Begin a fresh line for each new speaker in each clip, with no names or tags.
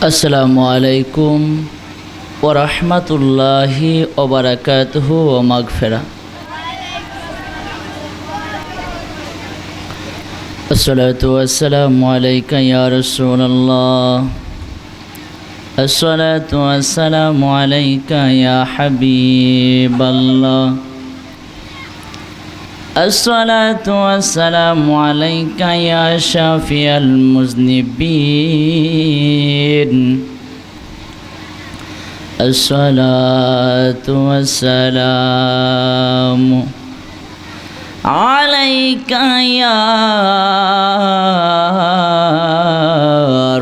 আসসালামু আলাইকুম ওয়া রাহমাতুল্লাহি ওয়া বারাকাতুহু ওয়া মাগফিরাহ। আসসালাতু ওয়াসসালামু আলাইকা ইয়া রাসূলুল্লাহ। আসসালাতু ওয়াসসালামু আলাইকা ইয়া হাবিবাল্লাহ। আসসালাতু ওয়াসসালামু আলাইকা ইয়া শাফিয়াল মুযনিবিন। আসসালাতু ওয়াসসালামু আলাইকা ইয়া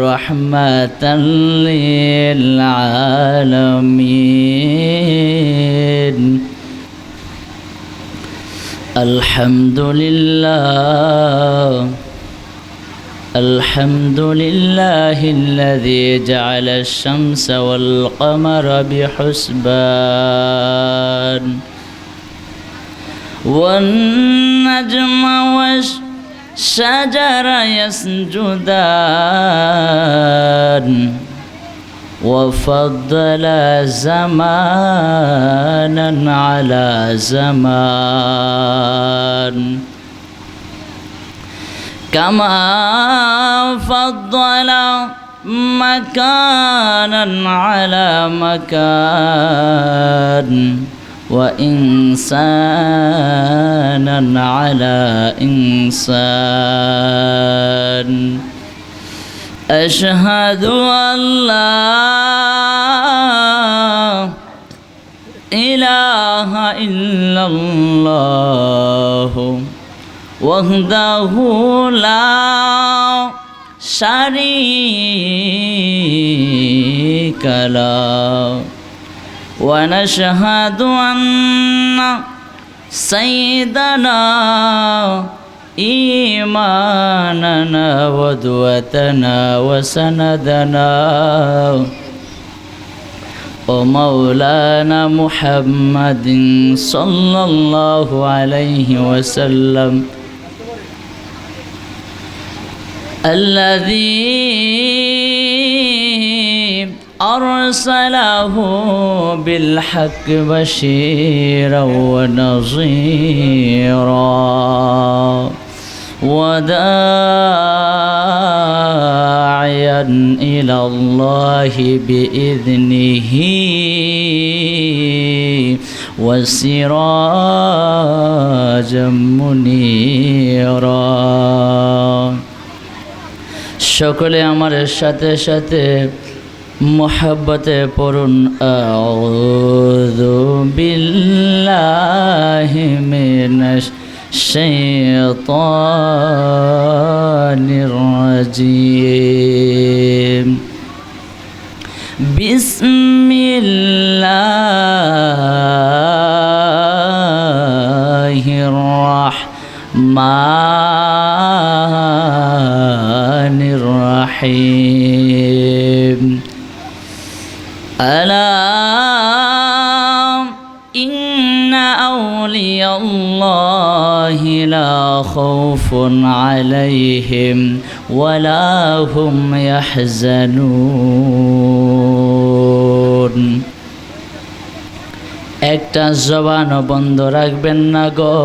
রাহমাতাল লিল আলামিন। الحمد لله الذي جعل الشمس والقمر بحسبان والنجم والشجر يسجدان وفضل زمانا على زمان كما فضل مكانا على مكان وإنسانا على إنسان. أشهد أن لا إله إلا الله وحده لا شريك له ونشهد أن سيدنا إيماننا ودوتنا وسندنا ومولانا محمد صلى الله عليه وسلم الذي أرسله بالحق بشيرا ونظيرا وداعيا إلى الله بإذنه وسراجا منيرا. সকলে আমার সাথে সাথে মুহাব্বতে পড়ুন আউযু বিল্লাহি মিনাশ শাইতানির রাজিম। বিসমিল্লাহির রাহমানির রহিম। ألا إن أولياء الله لا خوف عليهم ولا هم يحزنون. একটা জবান বন্ধ রাখবেন না গো,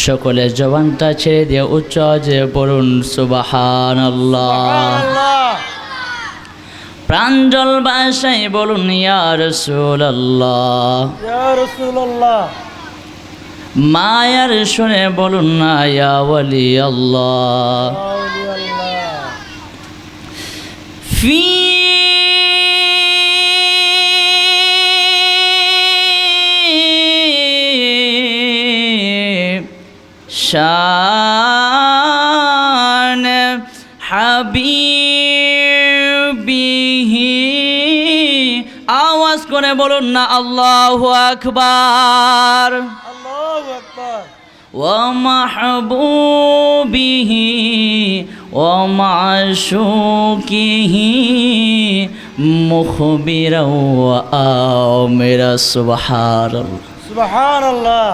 সকলে জবানটা ছেড়ে দিয়ে উচ্চ আওয়াজে পড়ুন সুবহানাল্লাহ। প্রাঞ্জল ভাষায় বলুন ইয়া রাসূলুল্লাহ, ইয়া রাসূলুল্লাহ। মায়ার শুনে বলুন না ইয়া ওয়ালি আল্লাহ, ইয়া ওয়ালি আল্লাহ। ফি শান হাবিবিহি, আওয়াজ করে বলুন না আল্লাহু আকবার, আল্লাহু আকবার। ওয়া মাহবুবিহি ওয়া মাশুকিহি মুখবিরা ওয়া আমিরা। সুবহানাল্লাহ, সুবহানাল্লাহ।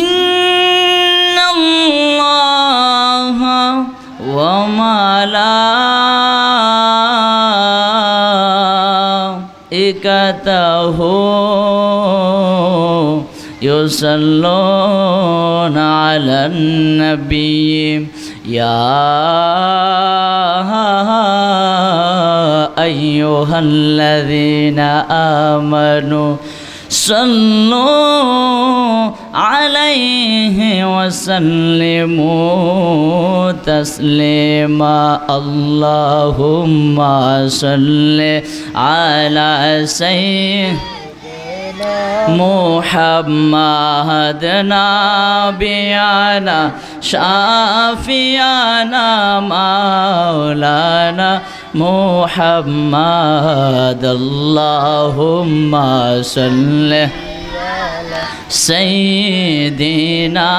ইন্নাল্লাহা ওয়া মালাইকাতাহু يصلون على النبي يا أيها الذين آمنوا صلوا عليه وسلموا تسليما اللهم صل على سيدنا محمد نبينا شافينا مولانا محمد اللهم صل سيدنا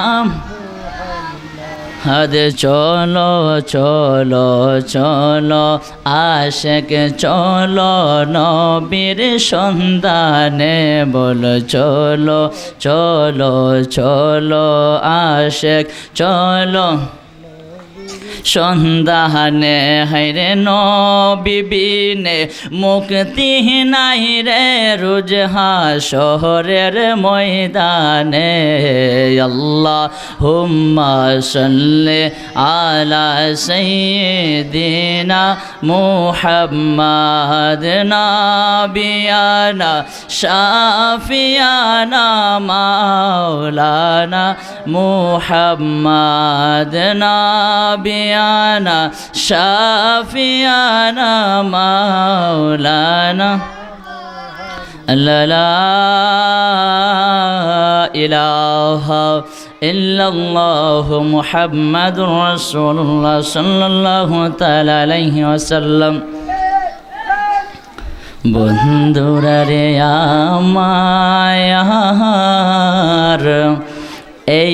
হদ চলো চলো চলো আশেক চলো নবীর সন্ধানে বল চলো চলো চলো আশেক চলো সন্ধানে হাইরে নবী বিনে মুক্তি নাই রে রুজহা শহরের ময়দানে আল্লাহুম্মা সাল্লি আলা সাইয়্যিদিনা মুহাম্মাদ নাবিয়ানা শাফিয়ানা মাওলানা মুহাম্মাদ নাবিয়ানা শাফিয়ানা মাওলানা লা ইলাহা ইল্লাল্লাহু মুহাম্মাদুর রাসূলুল্লাহ সাল্লাল্লাহু তাআলা আলাইহি ওয়াসাল্লাম। বন্ধুরা রে আমার এই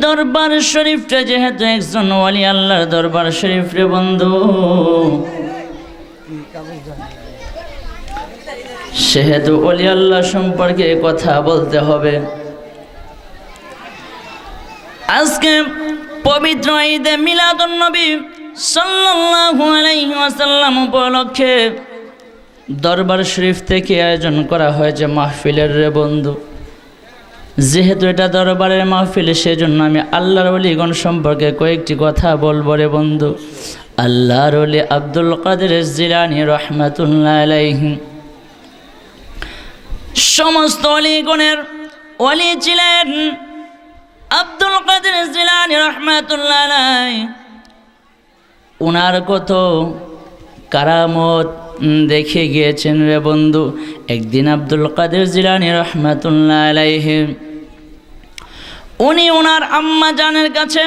দরবার শরীফটা যেহেতু একজন ওয়ালি আল্লাহর দরবার শরীফ রে বন্ধু, সেহেতু ওলি আল্লাহ সম্পর্কে কথা বলতে হবে। আজকে পবিত্র ঈদে মিলাদুন নবী সাল্লাল্লাহু আলাইহি ওয়াসাল্লাম উপলক্ষে দরবার শরীফ থেকে আয়োজন করা হয়েছে মাহফিলের রে বন্ধু। যেহেতু এটা দরবারের মাহফিল, সেজন্য আমি আল্লাহর ওলিগণ সম্পর্কে কয়েকটি কথা বলবো রে বন্ধু। আল্লাহর ওলি আব্দুল কাদের জিলানী রহমাতুল্লাহ আলাইহি সমস্ত ওলিগণের ওলি ছিলেন। আব্দুল কাদের জিলানী রহমাতুল্লাহ আলাইহি উনার কত কারামত দেখে গিয়েছেন রে বন্ধু। একদিন আব্দুল কাদের জিলানী রহমাতুল্লাহ আলাইহি উনি ওনার আম্মা জানের কাছে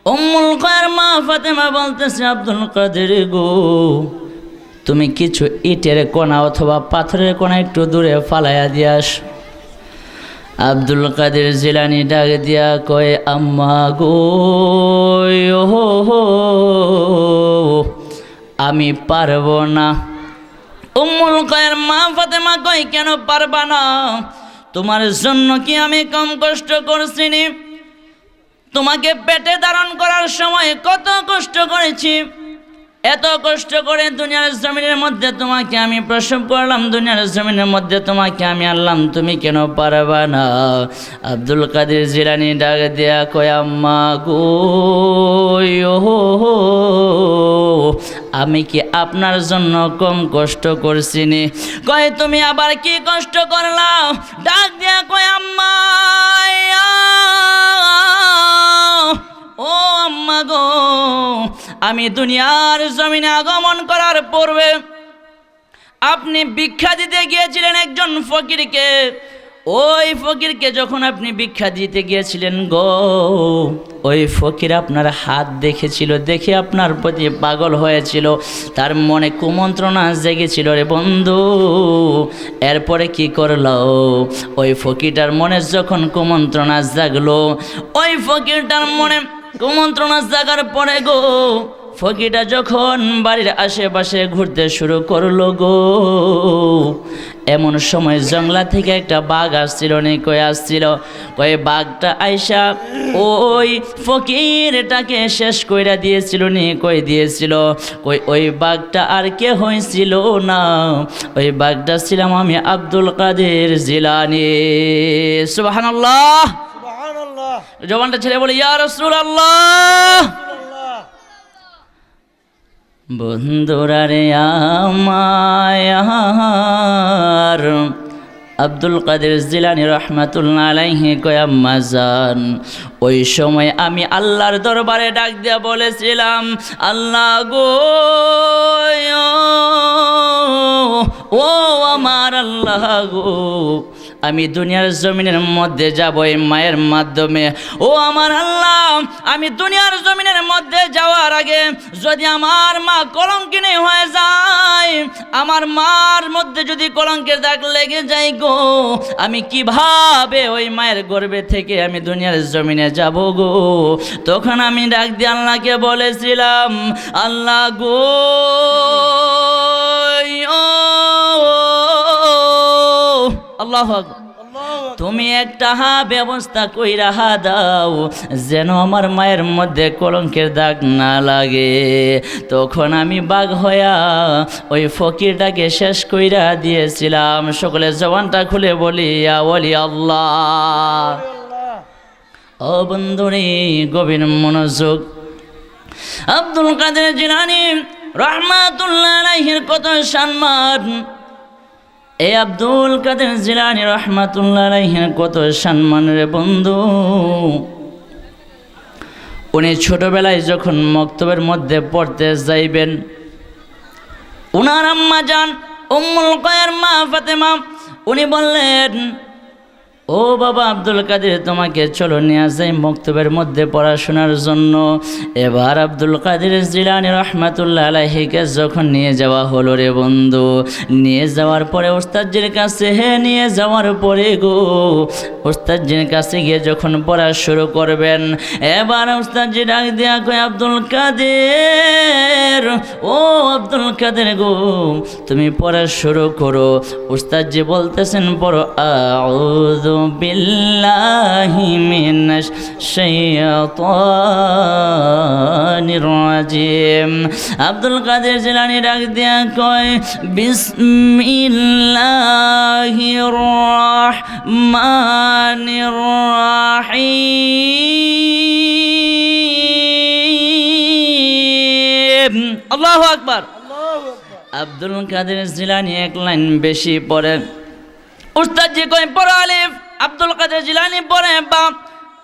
উম্মুল খায়র মা ফাতেমা বলতেছে, আব্দুল কাদের গো, তুমি কিছু ইটের কোনা অথবা পাথরের কোনা একটু দূরে ফালাইয়া দিয়ে আস। আব্দুল কাদের জিলানী ডাক দিয়া কয়, আম্মা গো আমি পারবো না। উম্মুল খায়র মা ফাতেমা কয়, কেন পারবা না? তোমার জন্য কি আমি কম কষ্ট করছিনি? তোমাকে পেটে ধারণ করার সময় কত কষ্ট করেছি, এত কষ্ট করে দুনিয়ার জমিনের মধ্যে তোমাকে আমি প্রসব করলাম, দুনিয়ার জমিনের মধ্যে তোমাকে আমি আনলাম, তুমি কেন পারবা না? আব্দুল কাদের জিলানী ডাক দিয়া কয়, আম্মা গো আমি কি আপনার জন্য কম কষ্ট করছিনি? কয়, তুমি আবার কি কষ্ট করলাম? ডাক দিয়া কয়, আম্মা ও আম্মা গো, আমি দুনিয়ার জমিনে আগমন করার পূর্বে আপনি ভিক্ষা দিতে গিয়েছিলেন একজন ফকিরকে। ওই ফকিরকে যখন আপনি ভিক্ষা দিতে গিয়েছিলেন গো, ওই ফকির আপনার হাত দেখেছিল, দেখে আপনার প্রতি পাগল হয়েছিল, তার মনে কুমন্ত্রণা জেগেছিল রে বন্ধু। এরপরে কি করলো? ওই ফকিরটার মনে যখন কুমন্ত্রণা জাগলো, ওই ফকিরটার মনে কুমন্ত্রণা জাগার পরে গো ফকিরটা যখন বাড়ির আশেপাশে ঘুরতে শুরু করলো গো, এমন সময় জঙ্গলা থেকে একটা বাঘ আসছিল, নি কয়ে আসছিল, কয়ে বাঘটা আইসা ওই ফকিরটাকে শেষ কইরা দিয়েছিল, নি কই দিয়েছিল, কই ওই বাঘটা আর কে হয়েছিল না, ওই বাঘটা ছিলাম আমি আব্দুল কাদের জিলানী। সুবহানাল্লাহ,
সুবহানাল্লাহ।
জবানটা ছেড়ে বলি ইয়া রাসূলুল্লাহ। বন্ধুরা রে আমার আব্দুল কাদের জিলানী রাহমাতুল্লাহ আলাইহি কয় আম্মা জান, ওই সময় আমি আল্লাহর দরবারে ডাক দিয়া বলেছিলাম, আল্লাহ গো, ও আমার আল্লাহ গো, আমি দুনিয়ার জমিনের মধ্যে যাব এই মায়ের মাধ্যমে। ও আমার আল্লাহ, আমি দুনিয়ার জমিনের মধ্যে যাওয়ার আগে যদি আমার মা কলঙ্কিনী হয়ে যায়, আমার মার মধ্যে যদি কলঙ্কের দাগ লেগে যায় গো, আমি কিভাবে ওই মায়ের গর্ভে থেকে আমি দুনিয়ার জমিনে যাব গো। তখন আমি ডাক দিয়ে আল্লাহকে বলেছিলাম, আল্লাহ গো, আল্লাহু আকবার, তুমি একটা ব্যবস্থা কইরা দাও যেন আমার মায়ের মধ্যে কলঙ্কের দাগ না লাগে। তখন আমি বাঘ হইয়া ওই ফকিরটাকে শেষ কইরা দিয়েছিলাম। সকলে জবানটা খুলে বলি ইয়া ওলি আল্লাহ। ও বন্ধুরে, গভীর মনোযোগ। আব্দুল কাদের জিলানী রাহমাতুল্লাহ আলাইহির কত সম্মান, এই আব্দুল কাদের জিলানী রাহমাতুল্লাহ আলাইহির কত সম্মান রে বন্ধু। উনি ছোটবেলায় যখন মক্তবের মধ্যে পড়তে যাইবেন, উনার আম্মা জান উম্মুল কয়ের মা ফাতেমা উনি বললেন, ও বাবা আব্দুল কাদের, তোমাকে চলো নিয়ে যাই মক্তবের মধ্যে পড়াশোনার জন্য। এবার আব্দুল কাদের জিলানী রাহমাতুল্লাহ আলাইহিকে যখন নিয়ে যাওয়া হলো রে বন্ধু, নিয়ে যাওয়ার পরে ওস্তাদজির কাছে নিয়ে যাওয়ার পরে গো, ওস্তাদজির কাছে গিয়ে যখন পড়া শুরু করবেন, এবার ওস্তাদজি ডাক দিয়া কয়, আব্দুল কাদের, ও আব্দুল কাদের গো, তুমি পড়া শুরু করো। ওস্তাদজি বলতেছেন, পড়ো আউযু বিল্লাহি মিনাশ শাইতানির রাজিম। আব্দুল কাদের জিলানী ডাক দিয়া কয়, বিসমিল্লাহির রাহমানির রাহিম। আল্লাহু আকবার। আব্দুল কাদের জিলানী এক লাইন বেশি পড়ে। উস্তাদজি কয় পড়ো আলিফ, আব্দুল কাদের জিলানী পড়ে বা।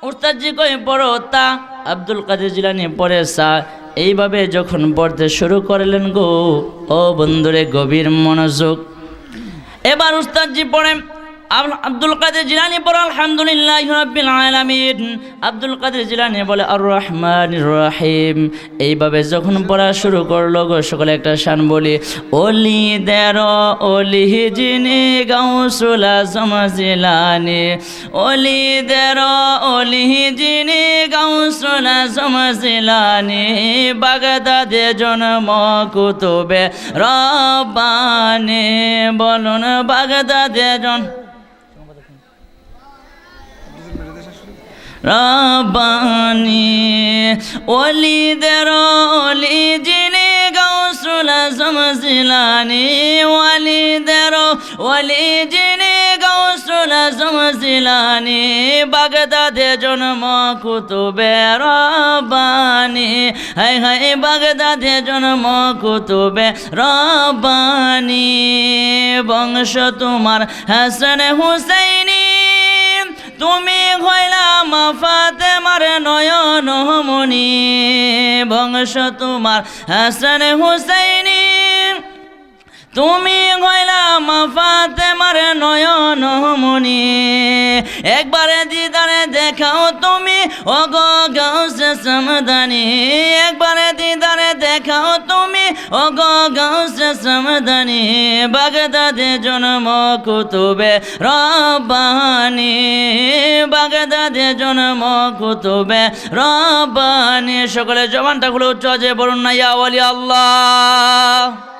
উস্তাদজি কয় পড়ো তা, আব্দুল কাদের জিলানী পড়ে সা। এইভাবে যখন পড়তে শুরু করলেন গো, ও বন্ধুরে গভীর মনোযোগ। এবার উস্তাদজি পড়ে আব্দুল কাদের জিলানী পড়ে আলহামদুলিল্লাহি রাব্বিল আলামিন। আব্দুল কাদের জিলানী বলে আর রহমানির রহিম। এইভাবে যখন পড়া শুরু করলো গো, সকলে একটা শান বলি, ওলি দেরো ওলি যিনি গাউসুল আজম জিলানী, ওলি দেরো ওলি যিনি গাউসুল আজম জিলানী, বাগদাদে জন্ম কুতুবে রব্বানী। বলুন বাগদাদে রব্বানী, ওলিদের ওলি যিনি গাউসুল আজম জিলানী, ওলিদের ওলি যিনি গাউসুল আজম জিলানী, বাগদাদে জন্ম কুতুবে রব্বানী। হাই হাই বাগদাদে জন্ম কুতুবে রব্বানী। বংশ তোমার হাসান হুসাইনি, তুমি হইলাম ফাতেমার নয়ন মনি। বংশ তোমার হাসান হুসাইনি, তুমি হইলাম ফাতেমার নয়ন মনি। একবারে দিদারে দেখাও তুমি ও গো গাউসে সমদানি একবারে দিদারে দেখাও তুমি ও গো গাউসে সমদানি বাগদাদে জন্ম কুতুবে রব্বানি বাগদাদে জন্ম কুতুবে রব্বানি সকলে জবানটা খুলে উচ্চ আছে বলুন না ইয়া ওয়ালি আল্লাহ